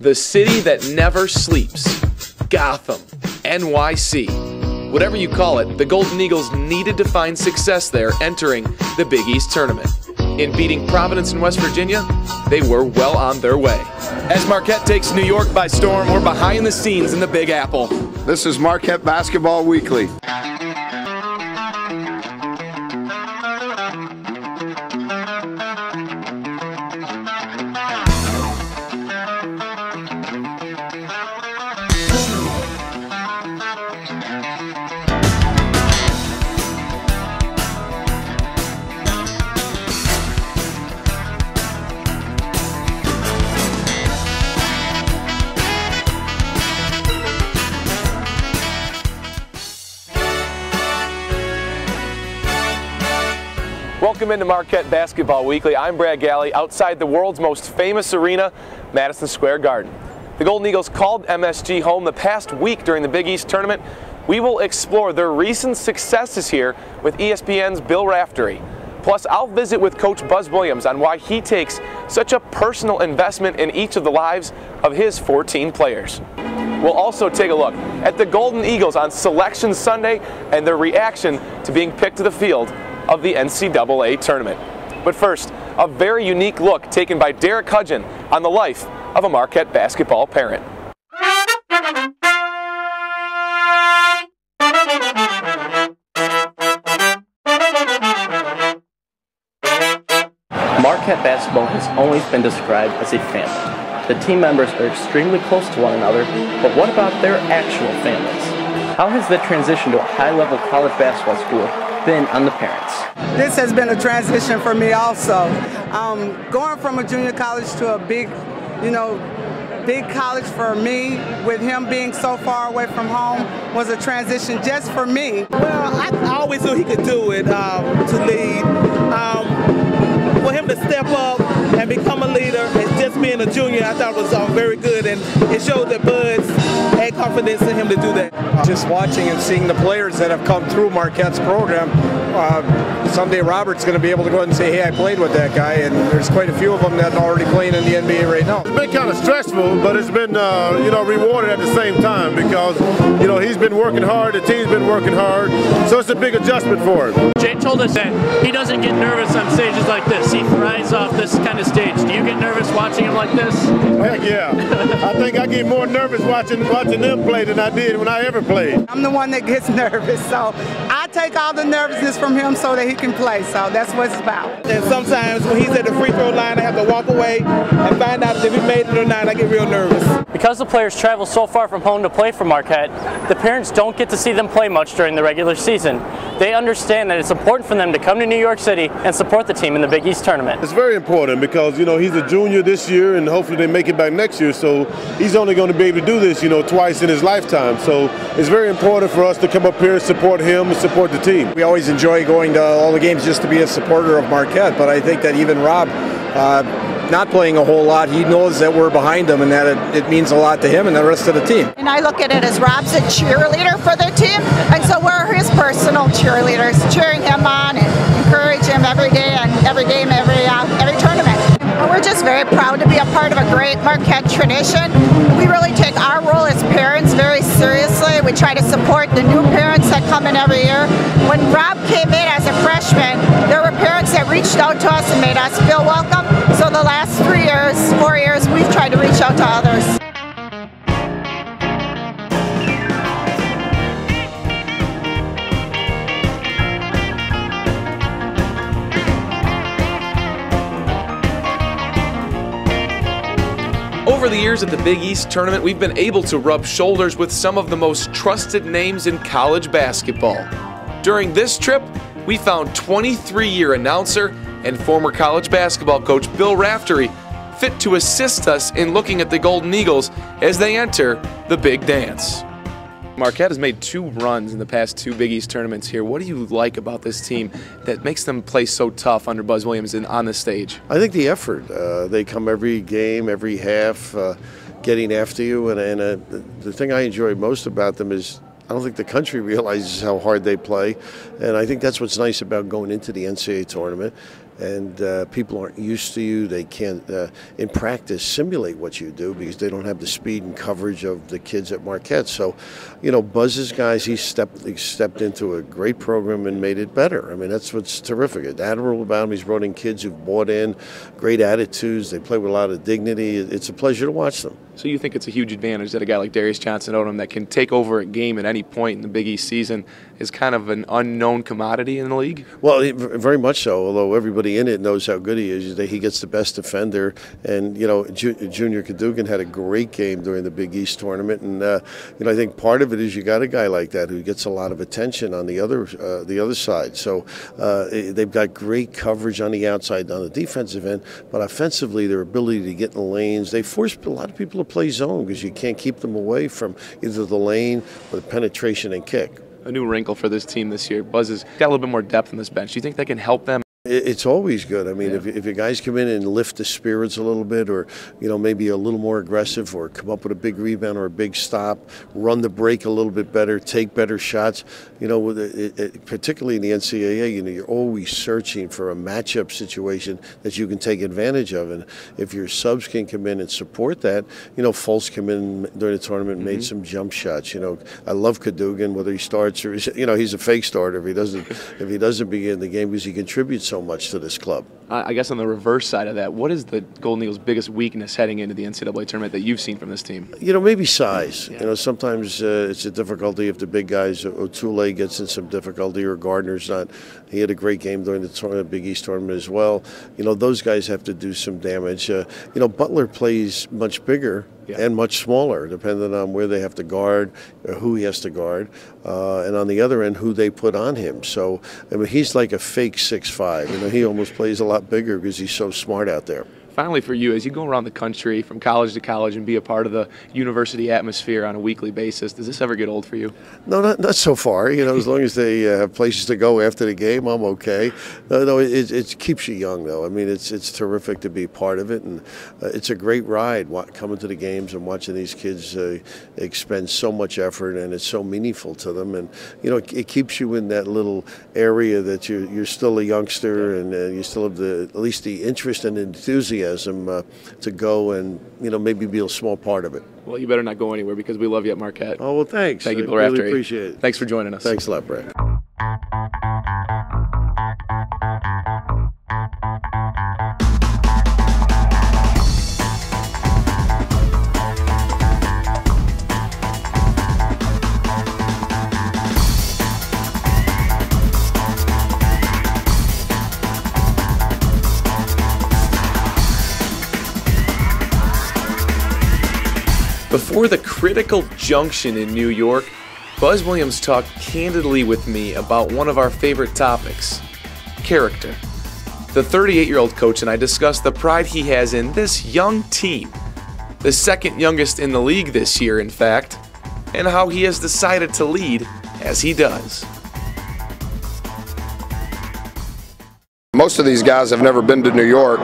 The city that never sleeps. Gotham, NYC. Whatever you call it, the Golden Eagles needed to find success there entering the Big East Tournament. In beating Providence in West Virginia, they were well on their way. As Marquette takes New York by storm, we're behind the scenes in the Big Apple. This is Marquette Basketball Weekly. Welcome into Marquette Basketball Weekly. I'm Brad Galli, outside the world's most famous arena, Madison Square Garden. The Golden Eagles called MSG home the past week during the Big East Tournament. We will explore their recent successes here with ESPN's Bill Raftery. Plus, I'll visit with Coach Buzz Williams on why he takes such a personal investment in each of the lives of his 14 players. We'll also take a look at the Golden Eagles on Selection Sunday and their reaction to being picked to the field of the NCAA Tournament. But first, a very unique look taken by Hudgin on the life of a Marquette basketball parent. Marquette basketball has always been described as a family. The team members are extremely close to one another, but what about their actual families? How has the transition to a high-level college basketball school been on the parents? This has been a transition for me also. Going from a junior college to a big college for me, with him being so far away from home, was a transition just for me. Well, I always knew he could do it, to lead. For him to step up and become a leader, and just being a junior, I thought was very good, and it showed that Buzz had confidence in him to do that. Just watching and seeing the players that have come through Marquette's program, someday Robert's going to be able to go ahead and say, hey, I played with that guy, and there's quite a few of them that are already playing in the NBA right now. It's been kind of stressful, but it's been rewarded at the same time because he's been working hard, the team's been working hard, so it's a big adjustment for him. Jay told us that he doesn't get nervous on stages like this. He thrives off this kind of stage. Do you get nervous watching him like this? Heck yeah. I think I get more nervous watching them play than I did when I ever played. I'm the one that gets nervous, so I take all the nervousness from him so that he can play, so that's what it's about. And sometimes when he's at the free throw line, I have to walk away and find out if he made it or not. I get real nervous. Because the players travel so far from home to play for Marquette, the parents don't get to see them play much during the regular season. They understand that it's important for them to come to New York City and support the team in the Big East Tournament. It's very important because, he's a junior this year and hopefully they make it back next year, so he's only going to be able to do this, twice in his lifetime. So it's very important for us to come up here and support him and support the team. We always enjoy going to all the games just to be a supporter of Marquette, but I think that even Rob, not playing a whole lot, he knows that we're behind him and that it means a lot to him and the rest of the team. And I look at it as Rob's a cheerleader for the team, and so we're his personal cheerleaders, cheering him on and encourage him every day and every game, every tournament. And we're just very proud to be a part of a great Marquette tradition. We really take our role as parents very seriously. We try to support the new parents that come in every year. When Rob came in as a freshman, there were parents that reached out to us and made us feel welcome. So the last 4 years, we've tried to reach out to others. Over the years at the Big East Tournament, we've been able to rub shoulders with some of the most trusted names in college basketball. During this trip, we found 23-year announcer and former college basketball coach Bill Raftery fit to assist us in looking at the Golden Eagles as they enter the big dance. Marquette has made 2 runs in the past 2 Big East tournaments here. What do you like about this team that makes them play so tough under Buzz Williams on this stage? I think the effort. They come every game, every half, getting after you. And the thing I enjoy most about them is I don't think the country realizes how hard they play. And I think that's what's nice about going into the NCAA tournament. and people aren't used to you. They can't, in practice, simulate what you do because they don't have the speed and coverage of the kids at Marquette. So, you know, Buzz's guys, he stepped into a great program and made it better. I mean, that's what's terrific. Admirable about him, he's brought in kids who've bought in, great attitudes. They play with a lot of dignity. It's a pleasure to watch them. So you think it's a huge advantage that a guy like Darius Johnson-Odom that can take over a game at any point in the Big East season is kind of an unknown commodity in the league? Well, very much so, although everybody in it knows how good he is. He gets the best defender. And, you know, Junior Cadougan had a great game during the Big East tournament. And, you know, I think part of it is you got a guy like that who gets a lot of attention on the other side. So they've got great coverage on the outside, on the defensive end. But offensively, their ability to get in the lanes, they force a lot of people to play zone because you can't keep them away from either the lane or the penetration and kick. A new wrinkle for this team this year. Buzz has got a little bit more depth in this bench. Do you think that can help them? It's always good. I mean, if your guys come in and lift the spirits a little bit, or, you know, maybe a little more aggressive, or come up with a big rebound or a big stop, run the break a little bit better, take better shots, you know, particularly in the NCAA, you know, you're always searching for a matchup situation that you can take advantage of. And if your subs can come in and support that, you know, Fulce came in during the tournament and made some jump shots. You know, I love Cadougan, whether he starts or, you know, he's a fake starter if he doesn't begin the game because he contributes so much to this club. I guess on the reverse side of that, what is the Golden Eagles' biggest weakness heading into the NCAA tournament that you've seen from this team? You know, maybe size. Yeah. You know, sometimes it's a difficulty if the big guys, O'Toole gets in some difficulty, or Gardner's not. He had a great game during the Big East tournament as well. You know, those guys have to do some damage. You know, Butler plays much bigger and much smaller, depending on where they have to guard, or who he has to guard, and on the other end, who they put on him. So, I mean, he's like a fake 6'5". You know, he almost plays a lot bigger because he's so smart out there. Finally, for you, as you go around the country from college to college and be a part of the university atmosphere on a weekly basis, does this ever get old for you? No, not so far. You know, as long as they have places to go after the game, I'm okay. No, it keeps you young, though. I mean, it's terrific to be part of it, and it's a great ride coming to the games and watching these kids expend so much effort, and it's so meaningful to them. And, you know, it keeps you in that little area that you're still a youngster, and you still have at least the interest and enthusiasm to go and, you know, maybe be a small part of it. Well, you better not go anywhere because we love you at Marquette. Oh, well, thanks. Thank you, I really Raftery. appreciate it. Thanks for joining us. Thanks a lot, Brad. Before the critical junction in New York, Buzz Williams talked candidly with me about one of our favorite topics, character. The 38-year-old coach and I discussed the pride he has in this young team, the second youngest in the league this year, in fact, and how he has decided to lead as he does. Most of these guys have never been to New York.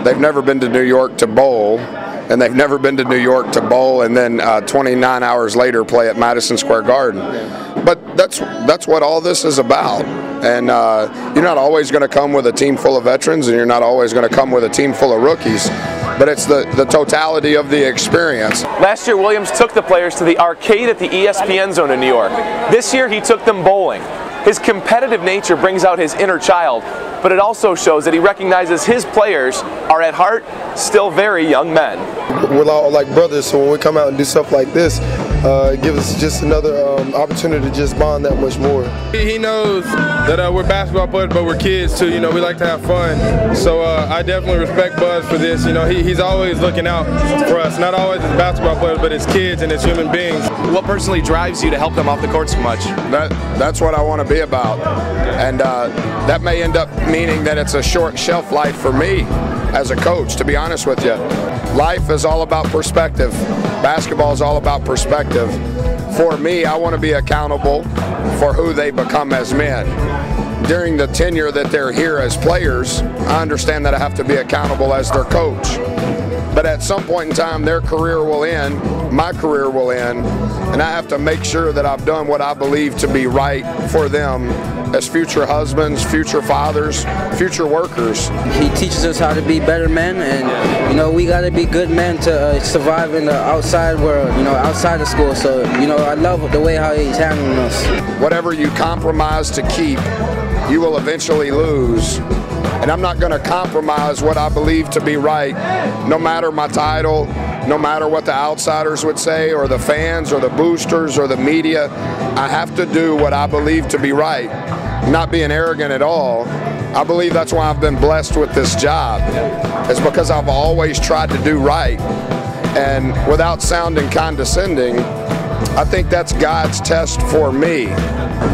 They've never been to New York to bowl. And they've never been to New York to bowl and then 29 hours later play at Madison Square Garden. But that's what all this is about. And you're not always going to come with a team full of veterans, and you're not always going to come with a team full of rookies. But it's the totality of the experience. Last year, Williams took the players to the arcade at the ESPN Zone in New York. This year, he took them bowling. His competitive nature brings out his inner child, but it also shows that he recognizes his players are at heart still very young men. We're all like brothers, so when we come out and do stuff like this, it gives us just another opportunity to just bond that much more. He knows that we're basketball players, but we're kids too. You know, we like to have fun. So I definitely respect Buzz for this. You know, he's always looking out for us, not always as basketball players, but as kids and as human beings. What personally drives you to help them off the court so much? That's what I want to be about, and that may end up meaning that it's a short shelf life for me as a coach, to be honest with you. Life is all about perspective. Basketball is all about perspective. For me, I want to be accountable for who they become as men. During the tenure that they're here as players, I understand that I have to be accountable as their coach. But at some point in time, their career will end, my career will end, and I have to make sure that I've done what I believe to be right for them as future husbands, future fathers, future workers. He teaches us how to be better men, and, you know, we got to be good men to survive in the outside world, you know, outside of school. So, you know, I love the way how he's handling us. Whatever you compromise to keep, you will eventually lose. And I'm not going to compromise what I believe to be right, no matter my title, no matter what the outsiders would say, or the fans, or the boosters, or the media. I have to do what I believe to be right. I'm not being arrogant at all. I believe that's why I've been blessed with this job. It's because I've always tried to do right. And without sounding condescending, I think that's God's test for me,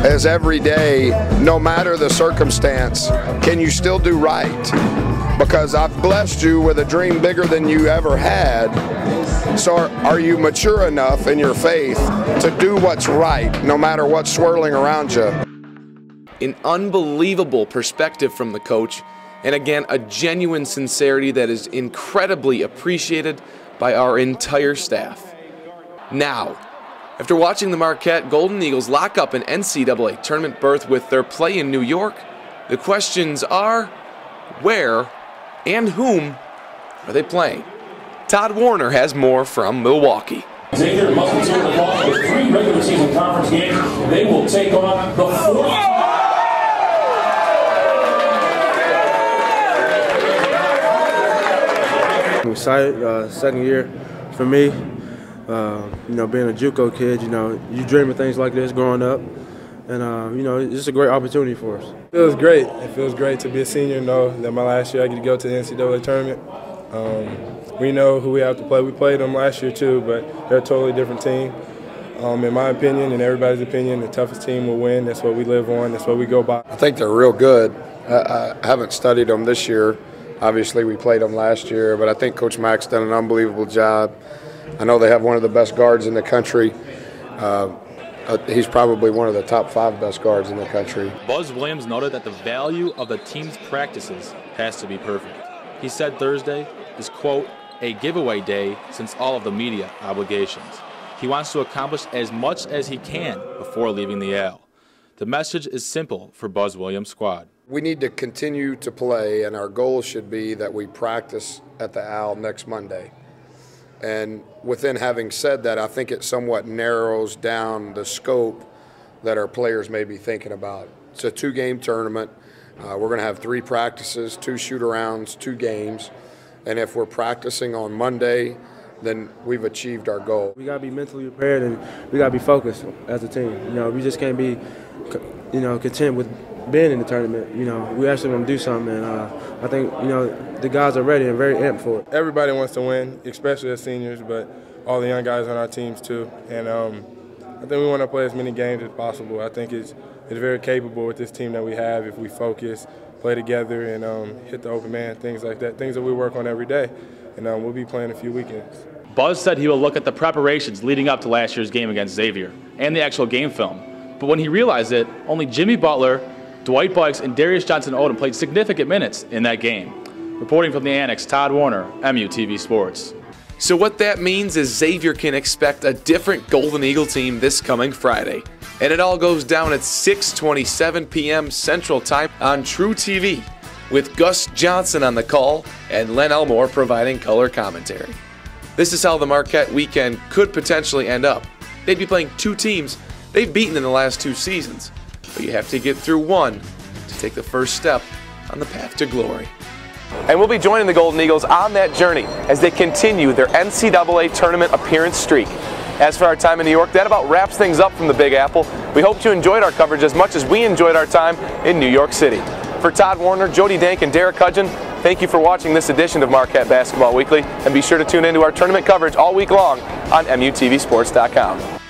is every day, no matter the circumstance, can you still do right? Because I've blessed you with a dream bigger than you ever had. So are you mature enough in your faith to do what's right, no matter what's swirling around you? An unbelievable perspective from the coach, and again, a genuine sincerity that is incredibly appreciated by our entire staff. Now, after watching the Marquette Golden Eagles lock up an NCAA tournament berth with their play in New York, the questions are, where and whom are they playing? Todd Warner has more from Milwaukee. Xavier must return the ball with 3 regular season conference games. They will take on the 4th. I'm excited. Second year for me. You know, being a JUCO kid, you know, you dream of things like this growing up, and you know, it's just a great opportunity for us. It feels great. It feels great to be a senior and know that my last year I get to go to the NCAA tournament. We know who we have to play. We played them last year too, but they're a totally different team. In my opinion and everybody's opinion, the toughest team will win. That's what we live on. That's what we go by. I think they're real good. I haven't studied them this year. Obviously, we played them last year, but I think Coach Mack's done an unbelievable job. I know they have one of the best guards in the country. He's probably one of the top 5 best guards in the country. Buzz Williams noted that the value of the team's practices has to be perfect. He said Thursday is, quote, a giveaway day since all of the media obligations. He wants to accomplish as much as he can before leaving the Al. The message is simple for Buzz Williams' squad. We need to continue to play, and our goal should be that we practice at the Al next Monday. And within having said that, I think it somewhat narrows down the scope that our players may be thinking about. It's a 2-game tournament. We're going to have 3 practices, 2 shoot-arounds, 2 games. And if we're practicing on Monday, then we've achieved our goal. We got to be mentally prepared, and we got to be focused as a team. You know, we just can't be, you know, content with being in the tournament. You know, we actually want to do something, and I think, you know, the guys are ready and very amped for it. Everybody wants to win, especially as seniors, but all the young guys on our teams too. And I think we want to play as many games as possible. I think it's very capable with this team that we have if we focus, play together, and hit the open man, things like that, things that we work on every day. And we'll be playing a few weekends. Buzz said he will look at the preparations leading up to last year's game against Xavier and the actual game film. But when he realized it, only Jimmy Butler, Dwight Bikes, and Darius Johnson-Odom played significant minutes in that game. Reporting from the Annex, Todd Warner, MUTV Sports. So what that means is Xavier can expect a different Golden Eagle team this coming Friday. And it all goes down at 6:27 p.m. Central Time on True TV, with Gus Johnson on the call and Len Elmore providing color commentary. This is how the Marquette weekend could potentially end up. They'd be playing 2 teams they've beaten in the last 2 seasons, but you have to get through one to take the first step on the path to glory. And we'll be joining the Golden Eagles on that journey as they continue their NCAA Tournament appearance streak. As for our time in New York, that about wraps things up from the Big Apple. We hope you enjoyed our coverage as much as we enjoyed our time in New York City. For Todd Warner, Jody Dank, and Derek Hudgin, thank you for watching this edition of Marquette Basketball Weekly, and be sure to tune into our tournament coverage all week long on MUTVsports.com.